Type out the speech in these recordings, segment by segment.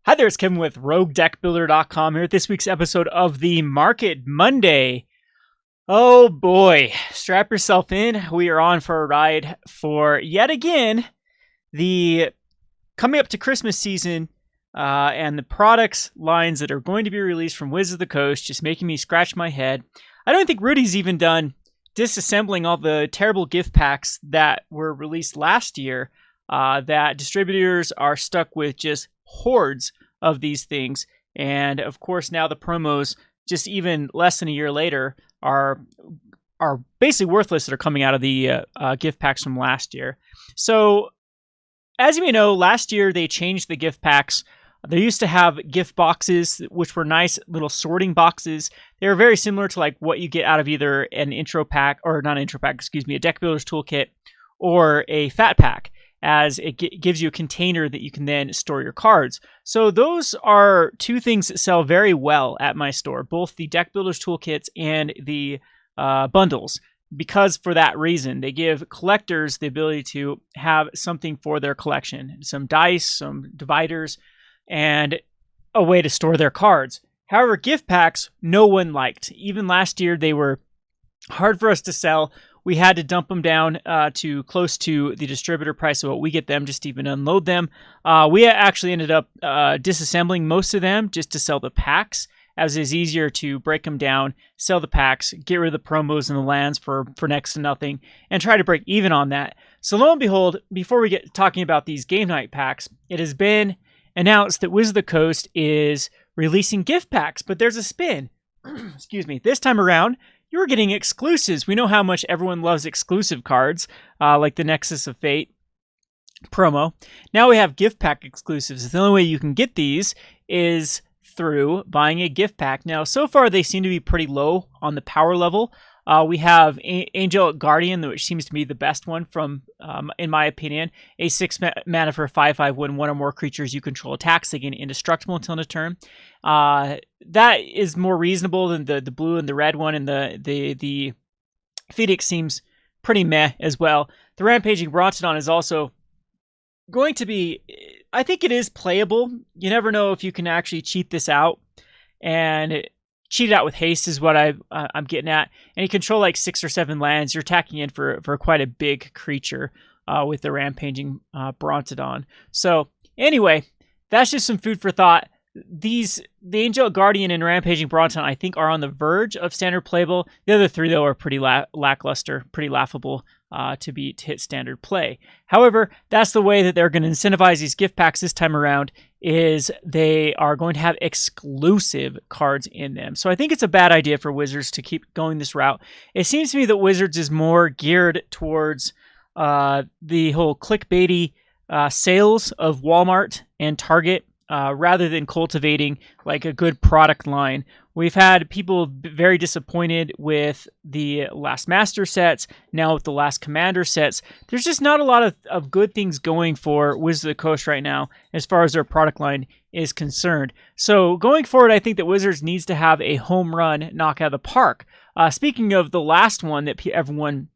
Hi there, it's Kevin with RogueDeckbuilder.com here with this week's episode of the Market Monday. Oh boy, strap yourself in. We are on for a ride for yet again the coming up to Christmas season and the products lines that are going to be released from Wizards of the Coast, just making me scratch my head. I don't think Rudy's even done disassembling all the terrible gift packs that were released last year. That distributors are stuck with just hordes of these things, and of course now the promos, just even less than a year later, are basically worthless that are coming out of the gift packs from last year. So as you may know, last year they changed the gift packs. They used to have gift boxes, which were nice little sorting boxes. They were very similar to like what you get out of either an intro pack, or not an intro pack, excuse me, a deck builder's toolkit or a fat pack, as it gives you a container that you can then store your cards. So those are two things that sell very well at my store, both the deck builder's toolkits and the bundles, because for that reason, they give collectors the ability to have something for their collection, some dice, some dividers, and a way to store their cards. However, gift packs, no one liked. Even last year, they were hard for us to sell. We had to dump them down to close to the distributor price of what we get them, just to even unload them. We actually ended up disassembling most of them just to sell the packs, as it is easier to break them down, sell the packs, get rid of the promos and the lands for next to nothing, and try to break even on that. So lo and behold, before we get talking about these game night packs, it has been announced that Wizards of the Coast is releasing gift packs, but there's a spin. Excuse me. This time around, you're getting exclusives. We know how much everyone loves exclusive cards, like the Nexus of Fate promo. Now we have gift pack exclusives. The only way you can get these is through buying a gift pack. Now, so far, they seem to be pretty low on the power level. We have Angelic Guardian, which seems to be the best one from, in my opinion. A 6 mana for 5/5 when one or more creatures you control attacks, they gain indestructible until end of turn. That is more reasonable than the blue and the red one, and the Phoenix seems pretty meh as well. The Rampaging Brontodon is also going to be, I think it is playable. You never know if you can actually cheat this out, and cheat it out with haste is what I'm getting at. And you control like 6 or 7 lands. You're attacking in for quite a big creature with the Rampaging Brontodon. So anyway, that's just some food for thought. The Angel Guardian and Rampaging Brontodon, I think, are on the verge of standard playable. The other three, though, are pretty lackluster, pretty laughable to hit standard play. However, that's the way that they're going to incentivize these gift packs this time around, is they are going to have exclusive cards in them. So I think it's a bad idea for Wizards to keep going this route. It seems to me that Wizards is more geared towards the whole clickbaity sales of Walmart and Target, rather than cultivating like a good product line. We've had people very disappointed with the last Master sets, now with the last Commander sets. There's just not a lot of good things going for Wizards of the Coast right now as far as their product line is concerned. So going forward, I think that Wizards needs to have a home run knock out of the park. Speaking of the last one that everyone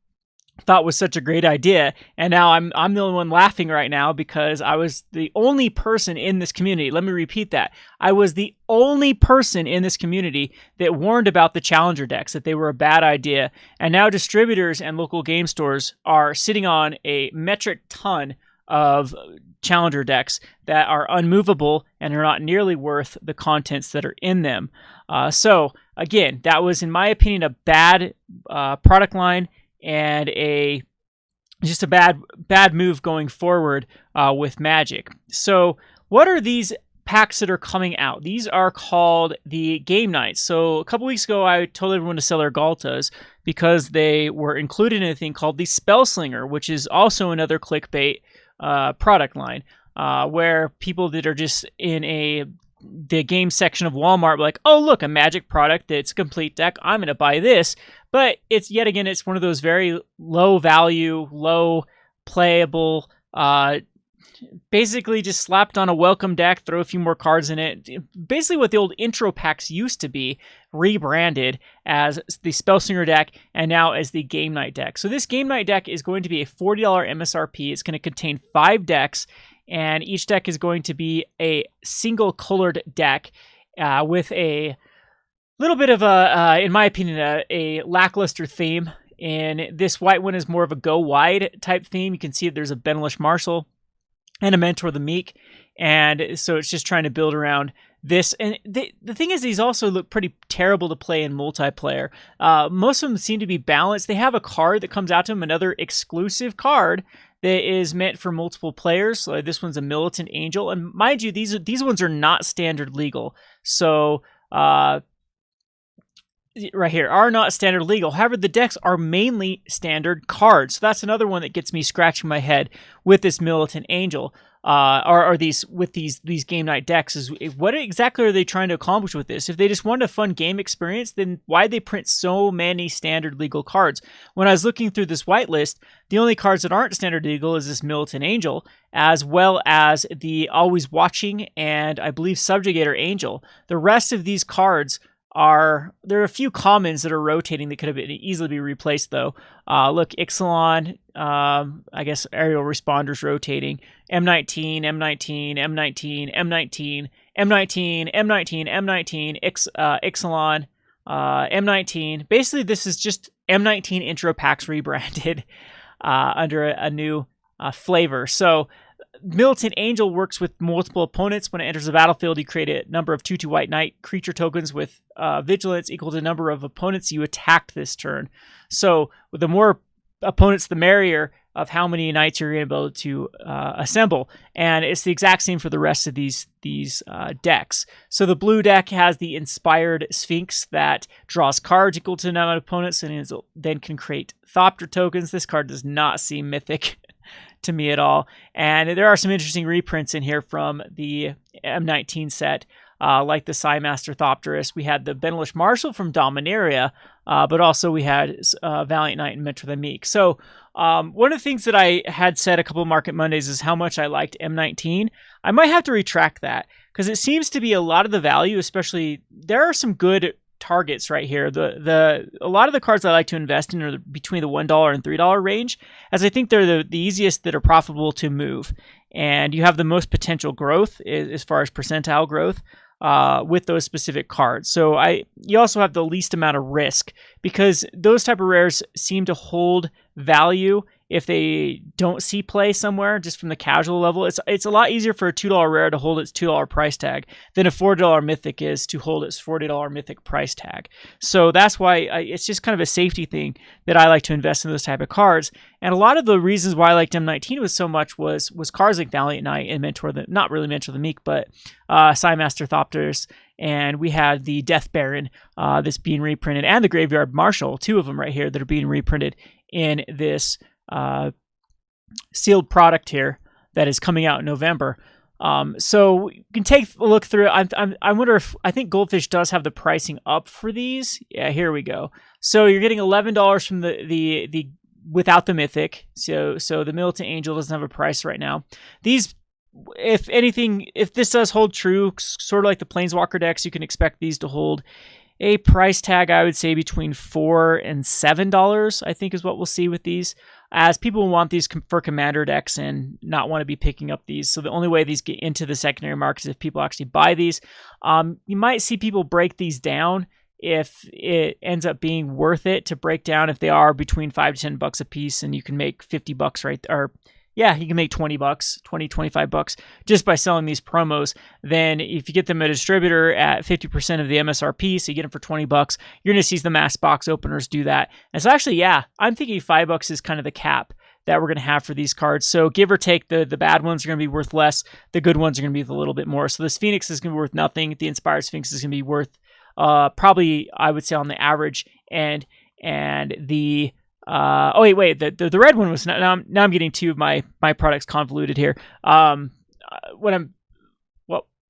thought was such a great idea, and now I'm the only one laughing right now because I was the only person in this community. Let me repeat that. I was the only person in this community that warned about the challenger decks, that they were a bad idea. And now distributors and local game stores are sitting on a metric ton of challenger decks that are unmovable and are not nearly worth the contents that are in them. So again, that was, in my opinion, a bad product line, and just a bad move going forward with Magic. So what are these packs that are coming out? These are called the Game Nights. So a couple weeks ago, I told everyone to sell their Galtas because they were included in a thing called the Spellslinger, which is also another clickbait product line, where people that are just in the game section of Walmart were like, oh, look, a Magic product that's a complete deck. I'm going to buy this. But it's, yet again, it's one of those very low value, low playable, basically just slapped on a welcome deck, throw a few more cards in it. Basically what the old intro packs used to be, rebranded as the Spellslinger deck and now as the Game Night deck. So this Game Night deck is going to be a $40 MSRP. It's going to contain 5 decks, and each deck is going to be a single colored deck with a little bit of in my opinion, a lackluster theme. And this white one is more of a go wide type theme. You can see that there's a Benelish Marshall and a Mentor the Meek. And so it's just trying to build around this. And the thing is, these also look pretty terrible to play in multiplayer. Most of them seem to be balanced. They have a card that comes out to them, another exclusive card that is meant for multiple players. So this one's a Militant Angel. And mind you, these ones are not standard legal. So right here are not standard legal. However, the decks are mainly standard cards. So that's another one that gets me scratching my head with this Militant Angel. Or these game night decks is what exactly are they trying to accomplish with this? If they just want a fun game experience, then why'd they print so many standard legal cards? When I was looking through this whitelist, the only cards that aren't standard legal is this Militant Angel, as well as the Always Watching and I believe Subjugator Angel. The rest of these cards there are a few commons that are rotating that could have easily be replaced though. Look, Ixalan, I guess Aerial Responders rotating, M19, M19, M19, M19, M19, M19, M19, Ixalan, M19. Basically, this is just M19 intro packs rebranded under a new flavor. So Militant Angel works with multiple opponents. When it enters the battlefield, you create a number of 2/2 white knight creature tokens with vigilance equal to the number of opponents you attacked this turn. So the more opponents, the merrier of how many knights you're going to be able to assemble. And it's the exact same for the rest of these decks. So the blue deck has the Inspired Sphinx that draws cards equal to the number of opponents and then can create Thopter tokens. This card does not seem mythic to me at all. And there are some interesting reprints in here from the M19 set, like the Psymaster Thopterus. We had the Benelish Marshall from Dominaria, but also we had Valiant Knight and Mentor the Meek. So one of the things that I had said a couple of Market Mondays is how much I liked M19. I might have to retract that because it seems to be a lot of the value, especially there are some good targets right here. A lot of the cards I like to invest in are between the $1 and $3 range, as I think they're the easiest that are profitable to move, and you have the most potential growth as far as percentile growth with those specific cards. So you also have the least amount of risk because those type of rares seem to hold value if they don't see play somewhere just from the casual level. It's a lot easier for a $2 rare to hold its $2 price tag than a $4 mythic is to hold its $40 mythic price tag. So that's why it's just kind of a safety thing that I like to invest in those type of cards. And a lot of the reasons why I liked M19 was so much was cards like Valiant Knight and not really Mentor the Meek, but Psymaster Thopterus. And we had the Death Baron that's being reprinted, and the Graveyard Marshal, two of them right here that are being reprinted in this sealed product here that is coming out in November. So you can take a look through it. I wonder if I think Goldfish does have the pricing up for these. Yeah, here we go. So you're getting $11 from the without the mythic. So the Militant Angel doesn't have a price right now. These, if anything, if this does hold true, sort of like the Planeswalker decks, you can expect these to hold a price tag, I would say, between $4 and $7, I think is what we'll see with these, as people want these for commander decks and not want to be picking up these. So the only way these get into the secondary market is if people actually buy these. You might see people break these down if it ends up being worth it to break down if they are between $5 to $10 a piece, and you can make $50 right there. Yeah, you can make $20, $25 just by selling these promos. Then if you get them at a distributor at 50% of the MSRP, so you get them for $20, you're going to see the mass box openers do that. And so actually, yeah, I'm thinking $5 is kind of the cap that we're going to have for these cards. So give or take, the bad ones are going to be worth less. The good ones are going to be a little bit more. So this Phoenix is going to be worth nothing. The Inspired Sphinx is going to be worth probably, I would say, on the average end. And the the red one was now I'm getting two of my products convoluted here. What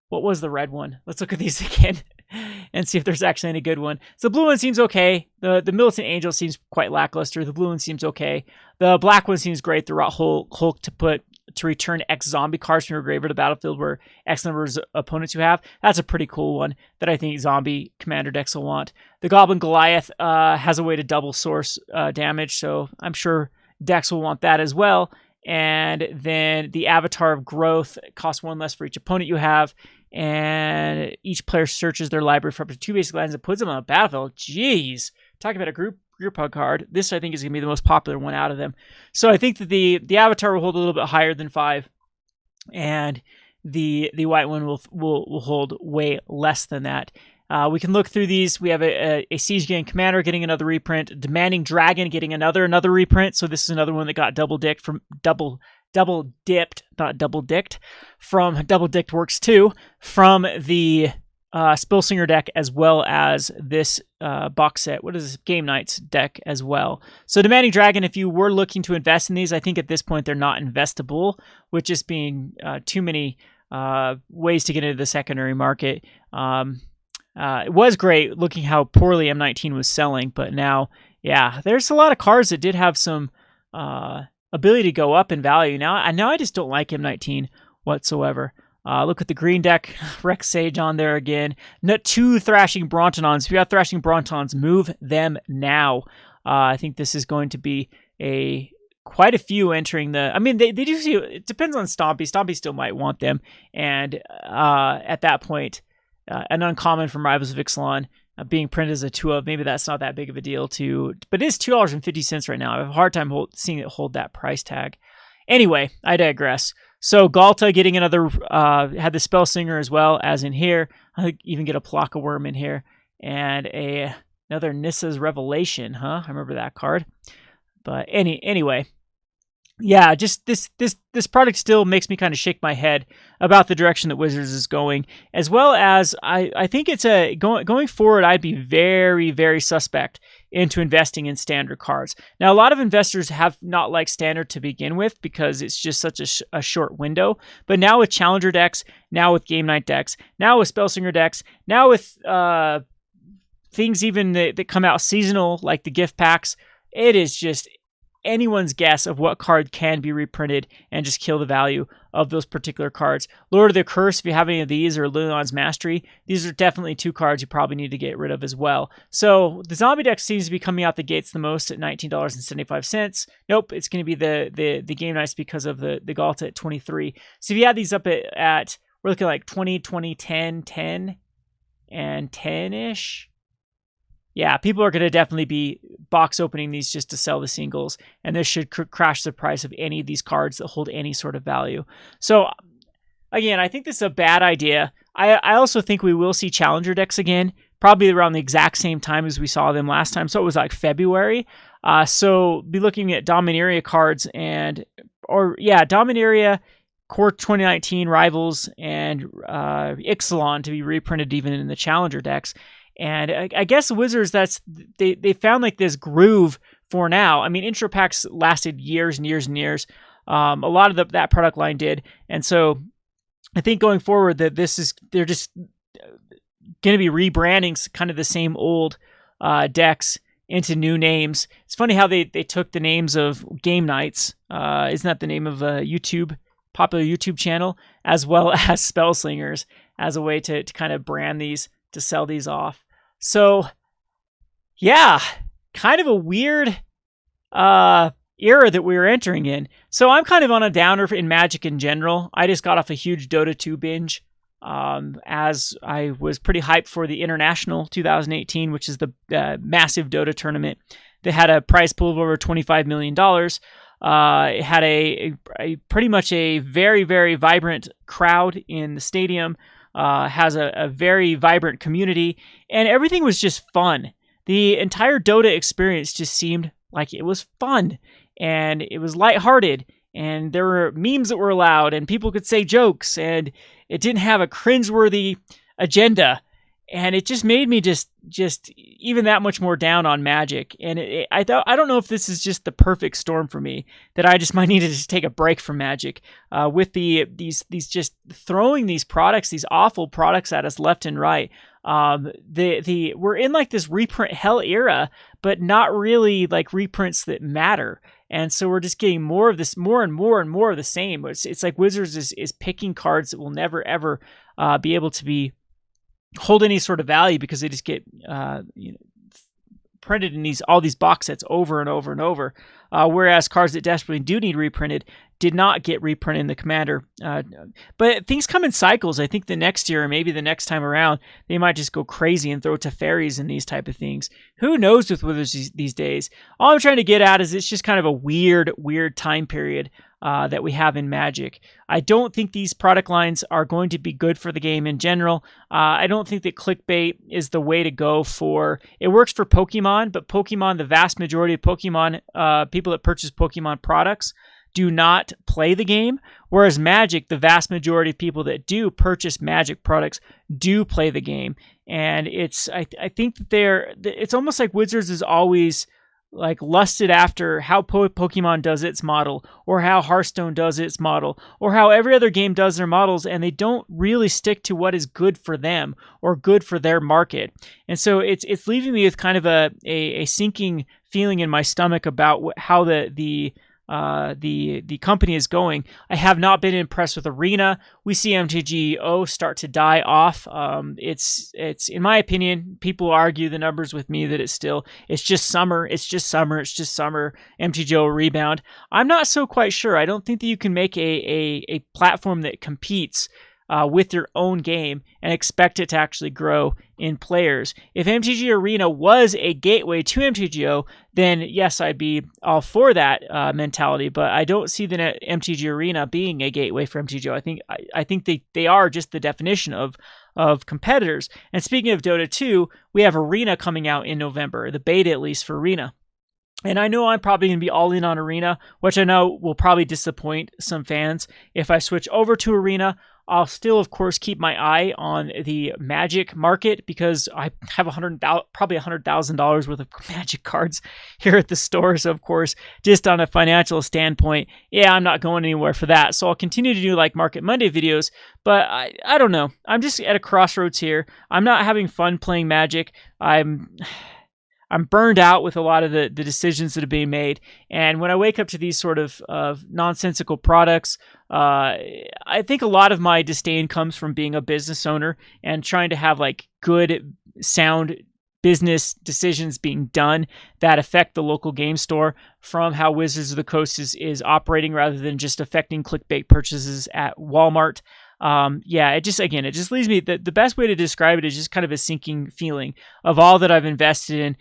was the red one? Let's look at these again and see if there's actually any good one. So the blue one seems okay. The Militant Angel seems quite lackluster. The blue one seems okay. The black one seems great. The Hulk to return X zombie cards from your graveyard to the battlefield where X number of opponents you have. That's a pretty cool one that I think zombie commander decks will want. The Goblin Goliath has a way to double source damage, so I'm sure decks will want that as well. And then the Avatar of Growth costs 1 less for each opponent you have. And each player searches their library for up to 2 basic lands and puts them on the battlefield. Jeez. Talking about a group hug card. This, I think, is going to be the most popular one out of them. So I think that the Avatar will hold a little bit higher than 5. And the white one will hold way less than that. We can look through these. We have a Siege Gang Commander getting another reprint, Demanding Dragon getting another reprint. So this is another one that got double dipped, not double dicked, from Double Dicked Works 2 from the Spellslinger deck, as well as this box set. What is this? Game Nights deck as well. So Demanding Dragon, if you were looking to invest in these, I think at this point they're not investable, with just being too many ways to get into the secondary market. It was great looking how poorly M19 was selling, but now, yeah, there's a lot of cards that did have some ability to go up in value. Now I just don't like M19 whatsoever. Look at the green deck, Rex Sage on there again. 2 Thrashing Brontonons. If you have Thrashing Brontons, move them now. I think this is going to be quite a few entering the... I mean, they do see... It depends on Stompy. Stompy still might want them. And at that point, an uncommon from Rivals of Ixalan being printed as a 2 of, maybe that's not that big of a deal too. But it is $2.50 right now. I have a hard time seeing it hold that price tag. Anyway, I digress. So Galta getting another, had the Spellslinger as well as in here. I think even get a Plaka Worm in here. And another Nissa's Revelation, huh? I remember that card. But anyway, yeah, just this product still makes me kind of shake my head about the direction that Wizards is going, as well as I think it's going forward. I'd be very, very suspect into investing in standard cards. Now, a lot of investors have not liked standard to begin with because it's just such a short window. But now with Challenger decks, now with Game Night decks, now with Spellslinger decks, now with things even that come out seasonal like the gift packs, it is just anyone's guess of what card can be reprinted and just kill the value of those particular cards. Lord of the Curse, if you have any of these, or Lilion's Mastery, these are definitely 2 cards you probably need to get rid of as well. So the zombie deck seems to be coming out the gates the most at $19.75. Nope, it's going to be the Game Nights because of the Galta at 23. So if you add these up at we're looking like 20, 20, 10, 10, and 10-ish. Yeah, people are going to definitely be box opening these just to sell the singles, and this should crash the price of any of these cards that hold any sort of value. So, again, I think this is a bad idea. I also think we will see Challenger decks again, probably around the exact same time as we saw them last time, so it was like February. So, be looking at Dominaria cards Dominaria, Core 2019, Rivals, and Ixalan to be reprinted even in the Challenger decks. And I guess the Wizards, they found like this groove for now. I mean, intro packs lasted years and years and years. A lot of that product line did. And so I think going forward that they're just going to be rebranding kind of the same old decks into new names. It's funny how they took the names of Game Nights. Isn't that the name of a popular YouTube channel, as well as Spellslingers, as a way to kind of brand these, to sell these off. So, yeah, kind of a weird era that we were entering in. So I'm kind of on a downer in Magic in general. I just got off a huge Dota 2 binge, as I was pretty hyped for the International 2018, which is the massive Dota tournament that had a prize pool of over $25 million. It had a pretty much a very, very vibrant crowd in the stadium. Has a very vibrant community, and everything was just fun. The entire Dota experience just seemed like it was fun, and it was lighthearted, and there were memes that were allowed, and people could say jokes, and it didn't have a cringeworthy agenda, and it just made me just even that much more down on Magic. And I don't know if this is just the perfect storm for me, that I just might need to just take a break from Magic, with these just throwing these awful products at us left and right. We're in like this reprint hell era, but not really like reprints that matter. And so we're just getting more of this, more and more and more of the same. It's like Wizards is picking cards that will never ever be able to hold any sort of value, because they just get printed in all these box sets over and over and over, whereas cards that desperately do need reprinted did not get reprinted in the Commander. But things come in cycles. I think the next year, or maybe the next time around, they might just go crazy and throw Teferis and these type of things. Who knows with Wizards these days? All I'm trying to get at is it's just kind of a weird time period that we have in Magic. I don't think these product lines are going to be good for the game in general. I don't think that clickbait is the way to go for... It works for Pokemon, but Pokemon, the vast majority of Pokemon, people that purchase Pokemon products do not play the game, whereas Magic, the vast majority of people that do purchase Magic products do play the game. And I think that it's almost like Wizards is always like lusted after how Pokemon does its model, or how Hearthstone does its model, or how every other game does their models, and they don't really stick to what is good for them or good for their market. And so it's leaving me with kind of a sinking feeling in my stomach about how the company is going. I have not been impressed with Arena. We see MTGO start to die off. It's in my opinion, people argue the numbers with me that it's just summer. MTGO rebound. I'm not so quite sure. I don't think that you can make a platform that competes with your own game and expect it to actually grow in players. If MTG Arena was a gateway to MTGO, then yes, I'd be all for that mentality, but I don't see the MTG Arena being a gateway for MTGO. I think they are just the definition of competitors. And speaking of Dota 2, we have Arena coming out in November, the beta at least for Arena. And I know I'm probably going to be all in on Arena, which I know will probably disappoint some fans. If I switch over to Arena, I'll still, of course, keep my eye on the Magic market because I have probably $100,000 worth of Magic cards here at the store. So, of course, just on a financial standpoint, yeah, I'm not going anywhere for that. So I'll continue to do like Market Monday videos, but I don't know. I'm just at a crossroads here. I'm not having fun playing Magic. I'm burned out with a lot of the decisions that are being made. And when I wake up to these sort of nonsensical products, I think a lot of my disdain comes from being a business owner and trying to have like good, sound business decisions being done that affect the local game store from how Wizards of the Coast is operating rather than just affecting clickbait purchases at Walmart. It just leaves me, the best way to describe it is just kind of a sinking feeling of all that I've invested in.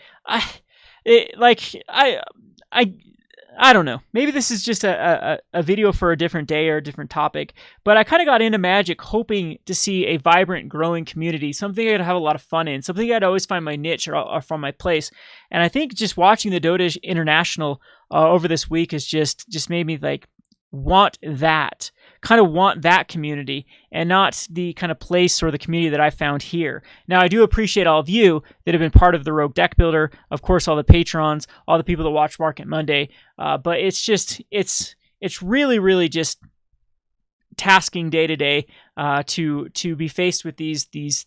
I don't know. Maybe this is just a video for a different day or a different topic, but I kind of got into Magic hoping to see a vibrant, growing community, something I'd have a lot of fun in, something I'd always find my niche or from my place. And I think just watching the Dota International over this week has just made me like want that community and not the kind of place or the community that I found here. Now, I do appreciate all of you that have been part of the Rogue Deck Builder, of course, all the patrons, all the people that watch Market Monday, but it's really, really just tasking day to day to be faced with these.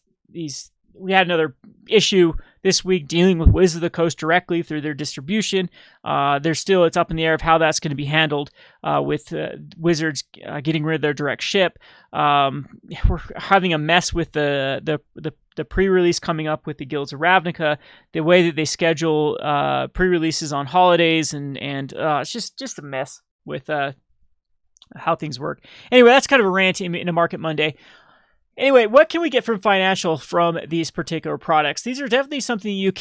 We had another issue this week dealing with Wizards of the Coast directly through their distribution. It's up in the air of how that's going to be handled with Wizards getting rid of their direct ship. We're having a mess with the pre-release coming up with the Guilds of Ravnica, the way that they schedule pre-releases on holidays, and it's just a mess with how things work. Anyway, that's kind of a rant in a Market Monday. Anyway, what can we get from financial from these particular products? These are definitely something you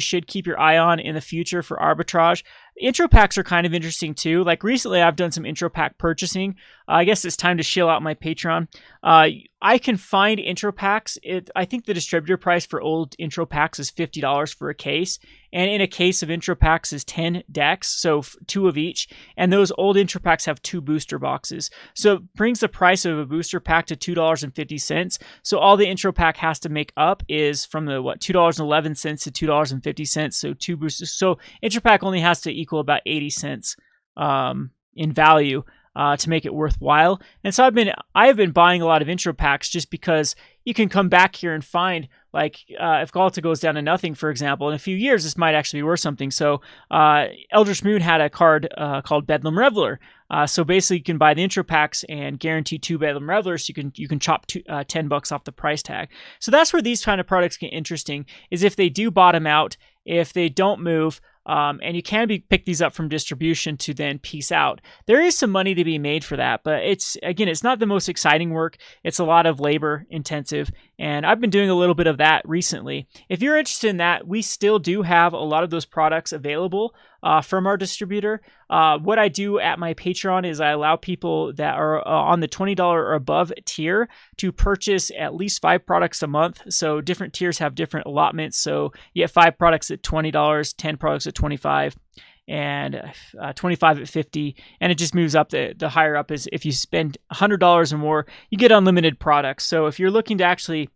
should keep your eye on in the future for arbitrage. Intro packs are kind of interesting too. Like recently, I've done some intro pack purchasing. I guess it's time to shill out my Patreon. I can find intro packs. I think the distributor price for old intro packs is $50 for a case. And in a case of intro packs is 10 decks, so 2 of each. And those old intro packs have 2 booster boxes. So it brings the price of a booster pack to $2.50. So all the intro pack has to make up is from the $2.11 to $2.50. So 2 boosters. So intro pack only has to equal about 80 cents in value to make it worthwhile. And so I have been buying a lot of intro packs just because you can come back here and find, like, if Galata goes down to nothing, for example, in a few years, this might actually be worth something. So Eldritch Moon had a card called Bedlam Reveler. So basically, you can buy the intro packs and guarantee 2 Bedlam Revelers. So you can chop $10 off the price tag. So that's where these kind of products get interesting, is if they do bottom out, if they don't move, and you can pick these up from distribution to then piece out. There is some money to be made for that, but it's not the most exciting work. It's a lot of labor intensive, and I've been doing a little bit of that recently. If you're interested in that, we still do have a lot of those products available from our distributor. What I do at my Patreon is I allow people that are on the $20 or above tier to purchase at least 5 products a month. So different tiers have different allotments. So you get 5 products at $20, 10 products at $25, and 25 at $50, and it just moves up. The higher up is if you spend $100 or more, you get unlimited products. So if you're looking to actually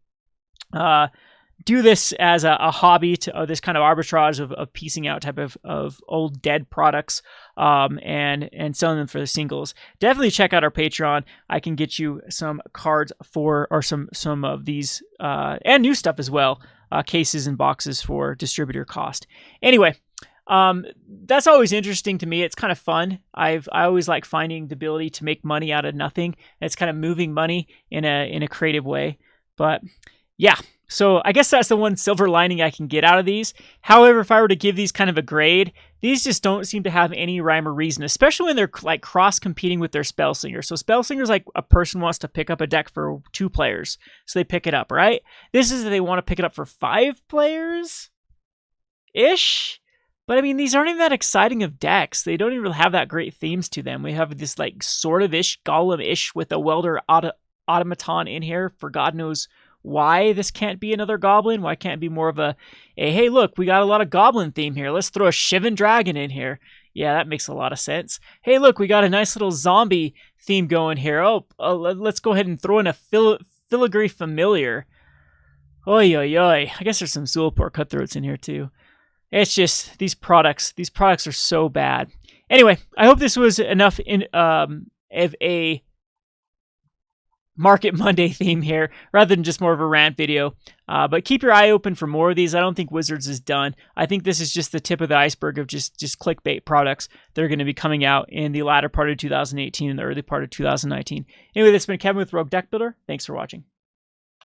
do this as a hobby, to this kind of arbitrage of piecing out type of old dead products, and selling them for the singles, definitely check out our Patreon. I can get you some cards or some of these and new stuff as well, cases and boxes for distributor cost. Anyway, that's always interesting to me. It's kind of fun. I always like finding the ability to make money out of nothing. It's kind of moving money in a creative way. But yeah, so I guess that's the one silver lining I can get out of these. However, if I were to give these kind of a grade, these just don't seem to have any rhyme or reason, especially when they're like cross-competing with their Spellslinger. So Spellslinger is like a person wants to pick up a deck for 2 players, so they pick it up, right? This is they want to pick it up for 5 players-ish. But I mean, these aren't even that exciting of decks. They don't even really have that great themes to them. We have this like sort of ish, golem-ish with a welder automaton in here for God knows why this can't be another goblin. Why can't it be more of a hey, look, we got a lot of goblin theme here. Let's throw a Shivan dragon in here. Yeah, that makes a lot of sense. Hey, look, we got a nice little zombie theme going here. Let's go ahead and throw in a filigree familiar. Oy, oy, oy. I guess there's some Zulaport cutthroats in here too. It's just these products are so bad. Anyway, I hope this was enough of a Market Monday theme here, rather than just more of a rant video. But keep your eye open for more of these. I don't think Wizards is done. I think this is just the tip of the iceberg of just clickbait products that are going to be coming out in the latter part of 2018 and the early part of 2019. Anyway, this has been Kevin with Rogue Deck Builder. Thanks for watching.